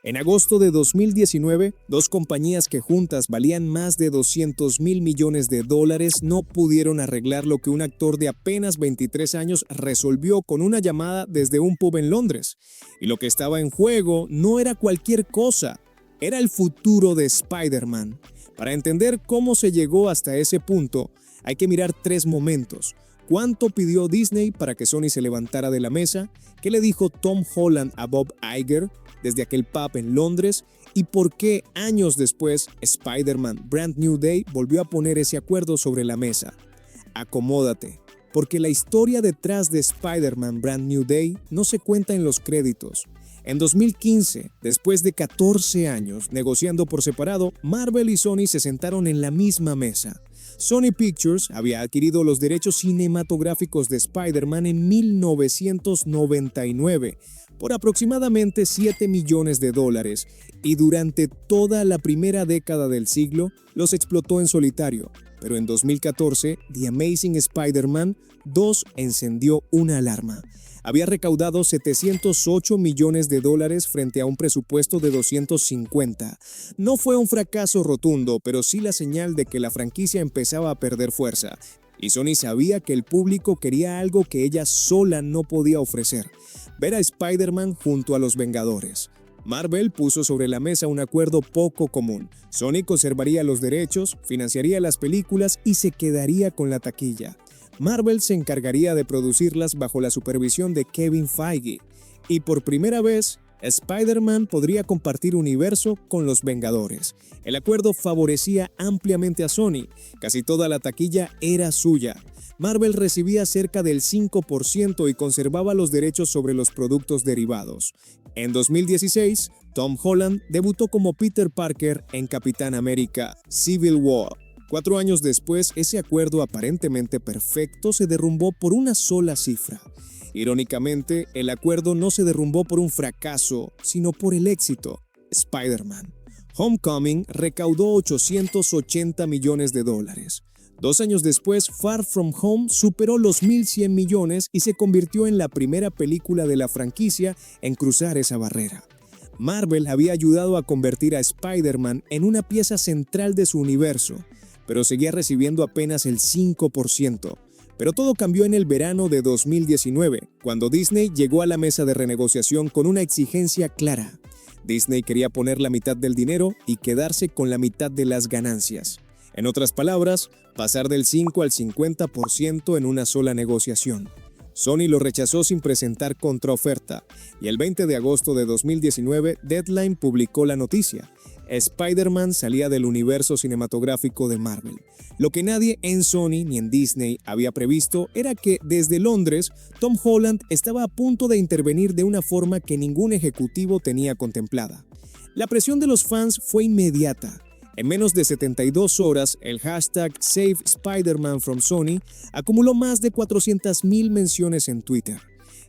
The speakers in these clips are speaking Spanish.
En agosto de 2019, dos compañías que juntas valían más de 200 mil millones de dólares no pudieron arreglar lo que un actor de apenas 23 años resolvió con una llamada desde un pub en Londres. Y lo que estaba en juego no era cualquier cosa, era el futuro de Spider-Man. Para entender cómo se llegó hasta ese punto, hay que mirar tres momentos. ¿Cuánto pidió Disney para que Sony se levantara de la mesa? ¿Qué le dijo Tom Holland a Bob Iger desde aquel pub en Londres? ¿Y por qué años después Spider-Man Brand New Day volvió a poner ese acuerdo sobre la mesa? Acomódate, porque la historia detrás de Spider-Man Brand New Day no se cuenta en los créditos. En 2015, después de 14 años negociando por separado, Marvel y Sony se sentaron en la misma mesa. Sony Pictures había adquirido los derechos cinematográficos de Spider-Man en 1999 por aproximadamente $7 millones y durante toda la primera década del siglo los explotó en solitario. Pero en 2014, The Amazing Spider-Man 2 encendió una alarma. Había recaudado $708 millones frente a un presupuesto de 250. No fue un fracaso rotundo, pero sí la señal de que la franquicia empezaba a perder fuerza. Y Sony sabía que el público quería algo que ella sola no podía ofrecer: ver a Spider-Man junto a los Vengadores. Marvel puso sobre la mesa un acuerdo poco común. Sony conservaría los derechos, financiaría las películas y se quedaría con la taquilla. Marvel se encargaría de producirlas bajo la supervisión de Kevin Feige. Y por primera vez, Spider-Man podría compartir universo con los Vengadores. El acuerdo favorecía ampliamente a Sony. Casi toda la taquilla era suya. Marvel recibía cerca del 5% y conservaba los derechos sobre los productos derivados. En 2016, Tom Holland debutó como Peter Parker en Capitán América: Civil War. 4 años después, ese acuerdo aparentemente perfecto se derrumbó por una sola cifra. Irónicamente, el acuerdo no se derrumbó por un fracaso, sino por el éxito: Spider-Man. Homecoming recaudó $880 millones. 2 años después, Far From Home superó los 1.100 millones y se convirtió en la primera película de la franquicia en cruzar esa barrera. Marvel había ayudado a convertir a Spider-Man en una pieza central de su universo, pero seguía recibiendo apenas el 5%. Pero todo cambió en el verano de 2019, cuando Disney llegó a la mesa de renegociación con una exigencia clara. Disney quería poner la mitad del dinero y quedarse con la mitad de las ganancias. En otras palabras, pasar del 5 al 50% en una sola negociación. Sony lo rechazó sin presentar contraoferta, y el 20 de agosto de 2019, Deadline publicó la noticia: Spider-Man salía del universo cinematográfico de Marvel. Lo que nadie en Sony ni en Disney había previsto era que, desde Londres, Tom Holland estaba a punto de intervenir de una forma que ningún ejecutivo tenía contemplada. La presión de los fans fue inmediata. En menos de 72 horas, el hashtag Save Spider-Man from Sony acumuló más de 400,000 menciones en Twitter.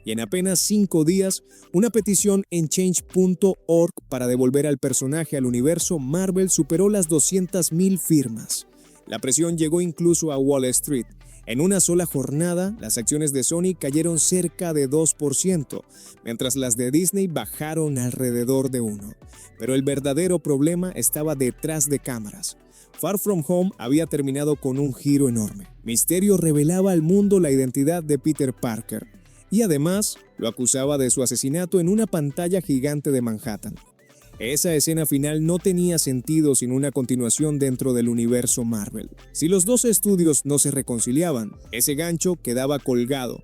Y en apenas 5 días, una petición en change.org para devolver al personaje al universo Marvel superó las 200,000 firmas. La presión llegó incluso a Wall Street. En una sola jornada, las acciones de Sony cayeron cerca de 2%, mientras las de Disney bajaron alrededor de 1%. Pero el verdadero problema estaba detrás de cámaras. Far From Home había terminado con un giro enorme. Mysterio revelaba al mundo la identidad de Peter Parker y además lo acusaba de su asesinato en una pantalla gigante de Manhattan. Esa escena final no tenía sentido sin una continuación dentro del universo Marvel. Si los dos estudios no se reconciliaban, ese gancho quedaba colgado,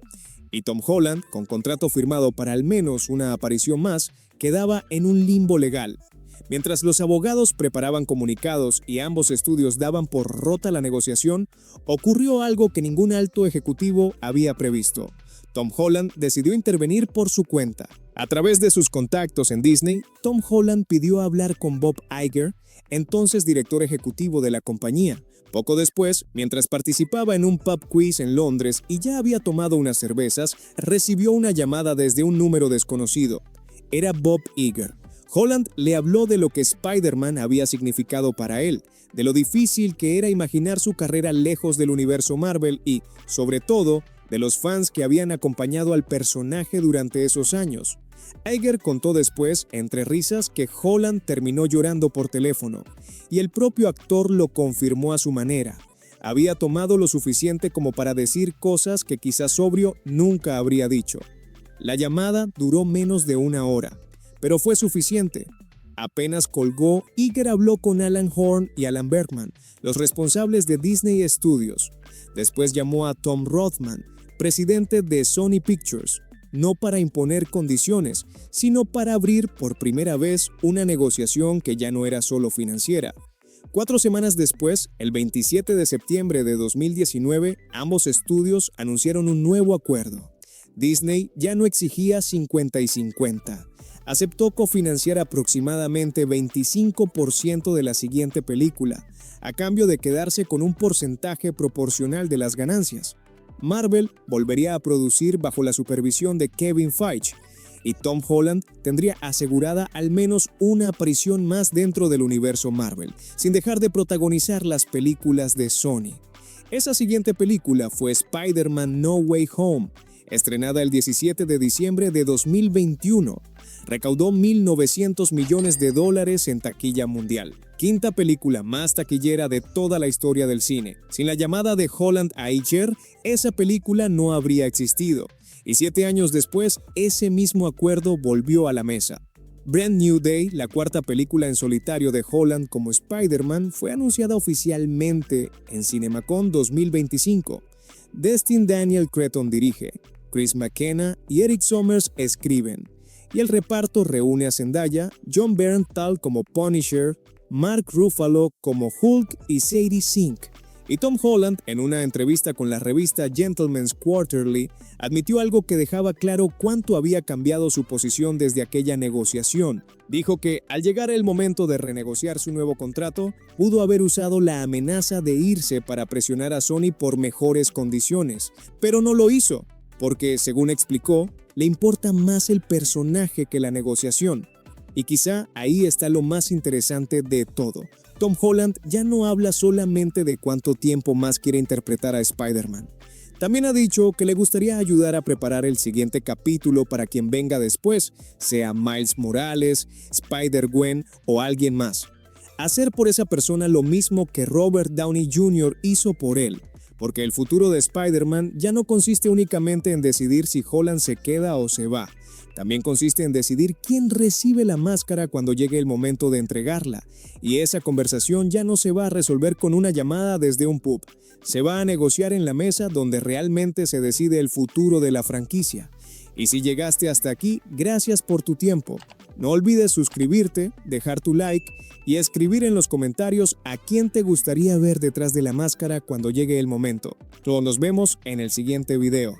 y Tom Holland, con contrato firmado para al menos una aparición más, quedaba en un limbo legal. Mientras los abogados preparaban comunicados y ambos estudios daban por rota la negociación, ocurrió algo que ningún alto ejecutivo había previsto. Tom Holland decidió intervenir por su cuenta. A través de sus contactos en Disney, Tom Holland pidió hablar con Bob Iger, entonces director ejecutivo de la compañía. Poco después, mientras participaba en un pub quiz en Londres y ya había tomado unas cervezas, recibió una llamada desde un número desconocido. Era Bob Iger. Holland le habló de lo que Spider-Man había significado para él, de lo difícil que era imaginar su carrera lejos del universo Marvel y, sobre todo, de los fans que habían acompañado al personaje durante esos años. Iger contó después, entre risas, que Holland terminó llorando por teléfono, y el propio actor lo confirmó a su manera. Había tomado lo suficiente como para decir cosas que quizás sobrio nunca habría dicho. La llamada duró menos de una hora, pero fue suficiente. Apenas colgó, Iger habló con Alan Horn y Alan Bergman, los responsables de Disney Studios. Después llamó a Tom Rothman, presidente de Sony Pictures, no para imponer condiciones, sino para abrir por primera vez una negociación que ya no era solo financiera. 4 semanas después, el 27 de septiembre de 2019, ambos estudios anunciaron un nuevo acuerdo. Disney ya no exigía 50 y 50. Aceptó cofinanciar aproximadamente 25% de la siguiente película, a cambio de quedarse con un porcentaje proporcional de las ganancias. Marvel volvería a producir bajo la supervisión de Kevin Feige, y Tom Holland tendría asegurada al menos una aparición más dentro del universo Marvel, sin dejar de protagonizar las películas de Sony. Esa siguiente película fue Spider-Man No Way Home, estrenada el 17 de diciembre de 2021. Recaudó $1.900 millones en taquilla mundial. Quinta película más taquillera de toda la historia del cine. Sin la llamada de Holland a Iger, esa película no habría existido. Y 7 años después, ese mismo acuerdo volvió a la mesa. Brand New Day, la cuarta película en solitario de Holland como Spider-Man, fue anunciada oficialmente en CinemaCon 2025. Destin Daniel Cretton dirige, Chris McKenna y Eric Sommers escriben. Y el reparto reúne a Zendaya, Jon Bernthal como Punisher, Mark Ruffalo como Hulk y Sadie Sink. Y Tom Holland, en una entrevista con la revista Gentleman's Quarterly, admitió algo que dejaba claro cuánto había cambiado su posición desde aquella negociación. Dijo que, al llegar el momento de renegociar su nuevo contrato, pudo haber usado la amenaza de irse para presionar a Sony por mejores condiciones, pero no lo hizo, porque, según explicó, le importa más el personaje que la negociación. Y quizá ahí está lo más interesante de todo. Tom Holland ya no habla solamente de cuánto tiempo más quiere interpretar a Spider-Man. También ha dicho que le gustaría ayudar a preparar el siguiente capítulo para quien venga después, sea Miles Morales, Spider-Gwen o alguien más. Hacer por esa persona lo mismo que Robert Downey Jr. hizo por él, porque el futuro de Spider-Man ya no consiste únicamente en decidir si Holland se queda o se va. También consiste en decidir quién recibe la máscara cuando llegue el momento de entregarla. Y esa conversación ya no se va a resolver con una llamada desde un pub. Se va a negociar en la mesa donde realmente se decide el futuro de la franquicia. Y si llegaste hasta aquí, gracias por tu tiempo. No olvides suscribirte, dejar tu like y escribir en los comentarios a quién te gustaría ver detrás de la máscara cuando llegue el momento. Todos nos vemos en el siguiente video.